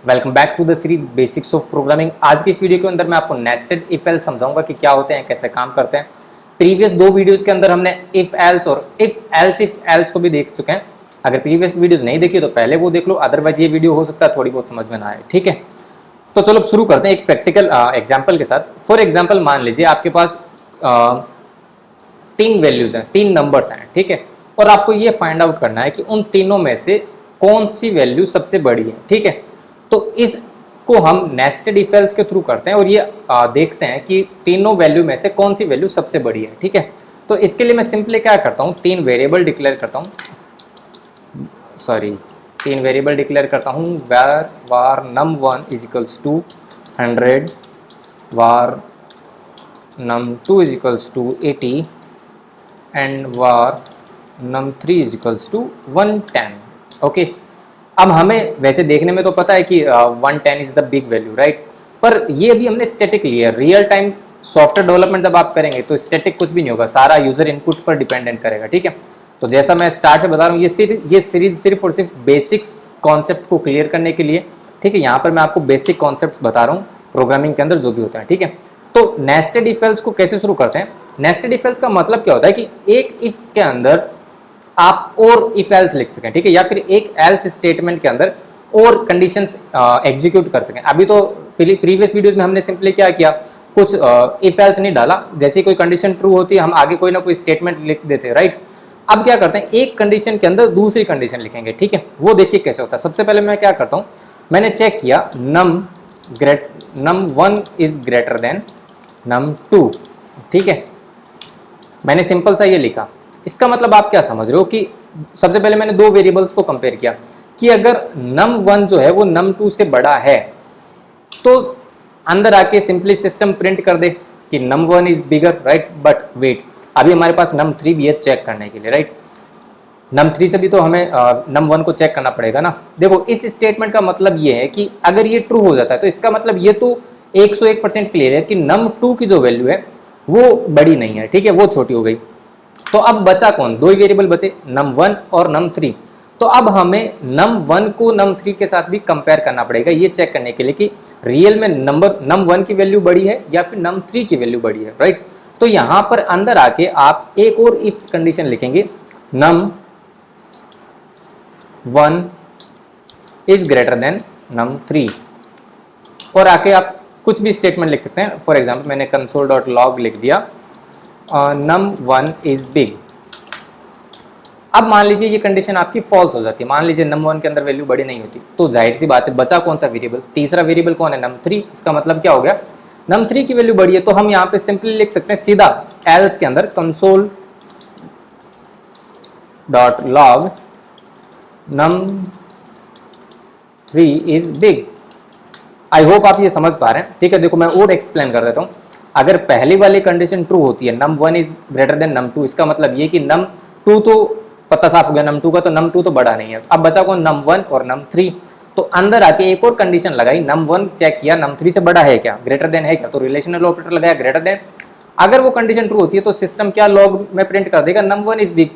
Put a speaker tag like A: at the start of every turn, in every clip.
A: Welcome back to the series basics of programming. आज की इस वीडियो के अंदर मैं आपको नेस्टेड इफ एल्स समझाऊंगा कि क्या होते हैं, कैसे काम करते हैं। प्रीवियस दो वीडियोस के अंदर हमने इफ एल्स और इफ एल्स को भी देख चुके हैं। अगर प्रीवियस वीडियोस नहीं देखी तो पहले वो देख लो, अदरवाइज ये वीडियो हो सकता है थोड़ी बहुत समझ में ना आए। ठीक है, तो चलो शुरू करते हैं एक प्रैक्टिकल एग्जाम्पल के साथ। फॉर एग्जाम्पल मान लीजिए आपके पास तीन वैल्यूज हैं, तीन नंबर्स हैं, ठीक है, और आपको ये फाइंड आउट करना है कि उन तीनों में से कौन सी वैल्यू सबसे बड़ी है। ठीक है, तो इसको हम नेस्टेड इफ एल्स के थ्रू करते हैं और ये देखते हैं कि तीनों वैल्यू में से कौन सी वैल्यू सबसे बड़ी है। ठीक है, तो इसके लिए मैं सिंपली क्या करता हूँ, तीन वेरिएबल डिक्लेयर करता हूँ, var var num1 is equals to 100, var num2 is equals to 80 and var num3 is equals to 110। Okay, अब हमें वैसे देखने में तो पता है कि 110 is the big value, right, पर ये अभी हमने स्टैटिक लिया है। रियल टाइम सॉफ्टवेयर डेवलपमेंट जब आप करेंगे तो स्टैटिक कुछ भी नहीं होगा, सारा यूजर इनपुट पर डिपेंडेंट करेगा। ठीक है, तो जैसा मैं स्टार्ट से बता रहा हूँ, ये सीरीज सिर्फ और सिर्फ बेसिक्स कॉन्सेप्ट को क्लियर करने के लिए। ठीक है, यहाँ पर मैं आपको बेसिक कॉन्सेप्ट बता रहा हूँ प्रोग्रामिंग के अंदर जो भी होता है। ठीक है, तो नेस्टेड इफ एल्स को कैसे शुरू करते हैं। नेस्टेड इफ एल्स का मतलब क्या होता है कि एक इफ के अंदर आप और इफ एल्स लिख सकें, ठीक है, या फिर एक एल्स स्टेटमेंट के अंदर और कंडीशंस एग्जीक्यूट कर सकें। अभी तो प्रीवियस वीडियोस में हमने सिंपली क्या किया, कुछ इफ एल्स नहीं डाला, जैसे कोई कंडीशन ट्रू होती है हम आगे कोई ना कोई स्टेटमेंट लिख देते हैं, राइट। अब क्या करते हैं, एक कंडीशन के अंदर दूसरी कंडीशन लिखेंगे। ठीक है, वो देखिए कैसे होता है। सबसे पहले मैं क्या करता हूँ, मैंने चेक किया num1 is greater than num2। ठीक है, मैंने सिंपल सा ये लिखा। इसका मतलब आप क्या समझ रहे हो कि सबसे पहले मैंने दो वेरिएबल्स को कंपेयर किया कि अगर num1 जो है वो num2 से बड़ा है तो अंदर आके सिंपली सिस्टम प्रिंट कर दे कि num1 is bigger, right. But wait, अभी हमारे पास num3 भी है चेक करने के लिए, राइट। num3 से भी तो हमें num1 को चेक करना पड़ेगा ना। देखो, इस स्टेटमेंट का मतलब ये है कि अगर ये ट्रू हो जाता है तो इसका मतलब ये तो 101% क्लियर है कि num2 की जो वैल्यू है वो बड़ी नहीं है। ठीक है, वो छोटी हो गई। तो अब बचा कौन, दो ही वेरिएबल बचे, num1 और num3। तो अब हमें num1 को num3 के साथ भी कंपेयर करना पड़ेगा, ये चेक करने के लिए कि रियल में num1 की वैल्यू बड़ी है या फिर num3 की वैल्यू बड़ी है, राइट। तो यहाँ पर अंदर आके आप एक और इफ कंडीशन लिखेंगे, num1 is greater than num3, और आके आप कुछ भी स्टेटमेंट लिख सकते हैं। फॉर एग्जाम्पल मैंने console.log लिख दिया num1 इज बिग। अब मान लीजिए ये कंडीशन आपकी फॉल्स हो जाती है, मान लीजिए num1 के अंदर वैल्यू बड़ी नहीं होती, तो जाहिर सी बात है बचा कौन सा वेरिएबल, तीसरा वेरिएबल कौन है, num3। इसका मतलब क्या हो गया, num3 की वैल्यू बड़ी है, तो हम यहाँ पे सिंपली लिख सकते हैं सीधा एल्स के अंदर console.log num3 is big. I hope आप ये समझ पा रहे हैं। ठीक है, देखो मैं और एक्सप्लेन कर देता हूँ। अगर पहली वाली कंडीशन ट्रू होती है, num1 is greater than num2, इसका मतलब ये कि num2 तो पता साफ हो गया num2 का, तो num2 तो बड़ा नहीं है। अब बचा कौन, num1 और num3। तो अंदर आके एक और कंडीशन लगाई, num1 चेक किया num3 से बड़ा है क्या, ग्रेटर देन है क्या, तो रिलेशनल ऑपरेटर लगाया ग्रेटर देन। अगर वो कंडीशन ट्रू होती है तो सिस्टम क्या लॉग में प्रिंट कर देगा, num1 इज बिग।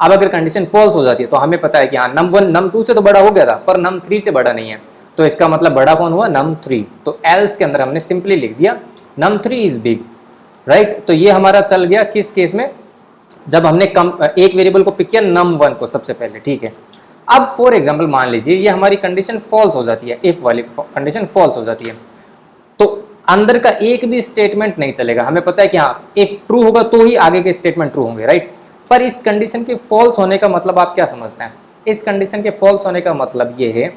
A: अब अगर कंडीशन फॉल्स हो जाती है तो हमें पता है कि हाँ num1 num2 से तो बड़ा हो गया था पर num3 से बड़ा नहीं है, तो इसका मतलब बड़ा कौन हुआ, num3। तो एल्स के अंदर हमने सिंपली लिख दिया num3 इज बिग, राइट। तो ये हमारा चल गया किस केस में, जब हमने एक वेरिएबल को पिक किया num1 को सबसे पहले। ठीक है, अब फॉर एग्जांपल मान लीजिए ये हमारी कंडीशन फॉल्स हो जाती है, इफ वाली कंडीशन फॉल्स हो जाती है, तो अंदर का एक भी स्टेटमेंट नहीं चलेगा। हमें पता है कि हाँ इफ ट्रू होगा तो ही आगे के स्टेटमेंट ट्रू होंगे, राइट। पर इस कंडीशन के फॉल्स होने का मतलब आप क्या समझते हैं, इस कंडीशन के फॉल्स होने का मतलब ये है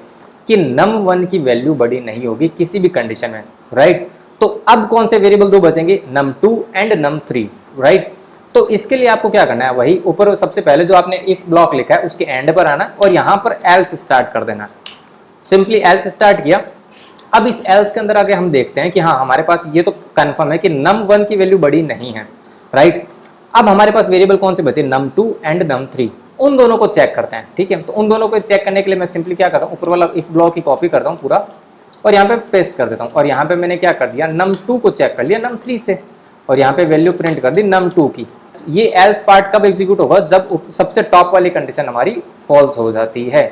A: कि num1 की वैल्यू बड़ी नहीं होगी किसी भी कंडीशन में, राइट। तो अब कौन से वेरिएबल दो बचेंगे, num2 एंड num3, राइट। तो इसके लिए आपको क्या करना है, वही ऊपर सबसे पहले जो आपने इफ ब्लॉक लिखा है उसके एंड पर आना और यहाँ पर एल्स स्टार्ट कर देना। सिंपली एल्स स्टार्ट किया। अब इस एल्स के अंदर आगे हम देखते हैं कि हाँ हमारे पास ये तो कंफर्म है कि num1 की वैल्यू बड़ी नहीं है, राइट। अब हमारे पास वेरिएबल कौन से बचे, num2 एंड num3, उन दोनों को चेक करते हैं। ठीक है, तो उन दोनों को चेक करने के लिए मैं सिंपली क्या करता हूँ, ऊपर वाला इफ ब्लॉक की कॉपी करता हूँ पूरा और यहाँ पे पेस्ट कर देता हूँ। और यहाँ पे मैंने क्या कर दिया, num2 को चेक कर लिया num3 से और यहाँ पे वैल्यू प्रिंट कर दी num2 की। ये एल्स पार्ट कब एग्जीक्यूट होगा, जब सबसे टॉप वाली कंडीशन हमारी फॉल्स हो जाती है।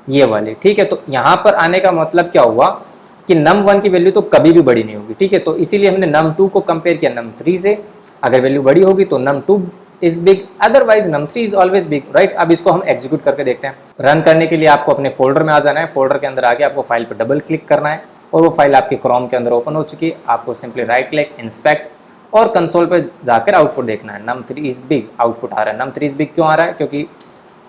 A: ये वाली, ठीक है। तो यहाँ पर आने का मतलब क्या हुआ कि num1 की वैल्यू तो कभी भी बड़ी नहीं होगी, ठीक है। तो इसीलिए हमने num2 को कंपेयर किया num3 से। अगर वैल्यू बड़ी होगी तो num2 is big, otherwise num3 is always big, right. अब इसको हम एग्जीक्यूट करके देखते हैं। रन करने के लिए आपको अपने फोल्डर में आ जाना है। फोल्डर के अंदर आके आपको फाइल पर डबल क्लिक करना है और वो फाइल आपके क्रोम के अंदर ओपन हो चुकी है। आपको सिंपली राइट क्लिक, इंस्पेक्ट और कंसोल पर जाकर आउटपुट देखना है। num3 इज बिग आउटपुट आ रहा है। num3 इज बिग क्यों आ रहा है? क्योंकि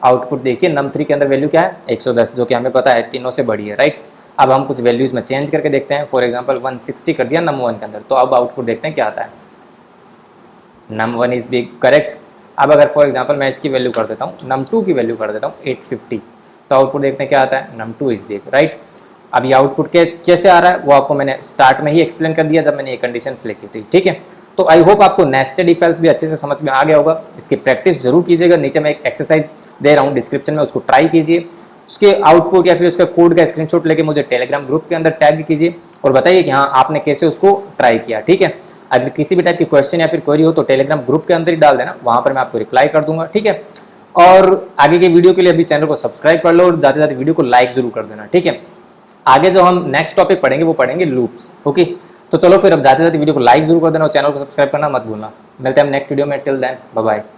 A: आउटपुट देखिए num3 के अंदर वैल्यू क्या है 110, जो कि हमें पता है तीनों से बड़ी है, राइट। अब हम कुछ वैल्यूज में चेंज करके देखते हैं। फॉर एग्जांपल 160 कर दिया num1 के अंदर, तो अब आउटपुट देखते हैं क्या आता है। num1 is big, correct. अब अगर फॉर एग्जांपल मैं इसकी वैल्यू कर देता हूँ, num2 की वैल्यू कर देता हूँ 850, तो आउटपुट देखते हैं क्या आता है, num2 इज बिग, राइट। अब ये आउटपुट कैसे आ रहा है वो आपको मैंने स्टार्ट में ही एक्सप्लेन कर दिया जब मैंने ये कंडीशंस लिखी थी, ठीक है। तो आई होप आपको नेस्टेड इफ एल्स भी अच्छे से समझ में आ गया होगा। इसकी प्रैक्टिस जरूर कीजिएगा। नीचे मैं एक एक्सरसाइज दे रहा हूँ डिस्क्रिप्शन में, उसको ट्राई कीजिए। उसके आउटपुट या फिर उसका कोड का स्क्रीनशॉट लेके मुझे टेलीग्राम ग्रुप के अंदर टैग कीजिए और बताइए कि हाँ आपने कैसे उसको ट्राई किया, ठीक है। अगर किसी भी टाइप की क्वेश्चन या फिर क्वेरी हो तो टेलीग्राम ग्रुप के अंदर ही डाल देना, वहाँ पर मैं आपको रिप्लाई कर दूंगा, ठीक है। और आगे के वीडियो के लिए अभी चैनल को सब्सक्राइब कर लो और जाते जाते वीडियो को लाइक जरूर कर देना, ठीक है। आगे जो हम नेक्स्ट टॉपिक पढ़ेंगे वो पढ़ेंगे लूप्स, ओके। तो चलो फिर अब जाते जाते वीडियो को लाइक जरूर कर देना और चैनल को सब्सक्राइब करना मत भूलना। मिलते हैं हम नेक्स्ट वीडियो में, टिल देन बाय बाय।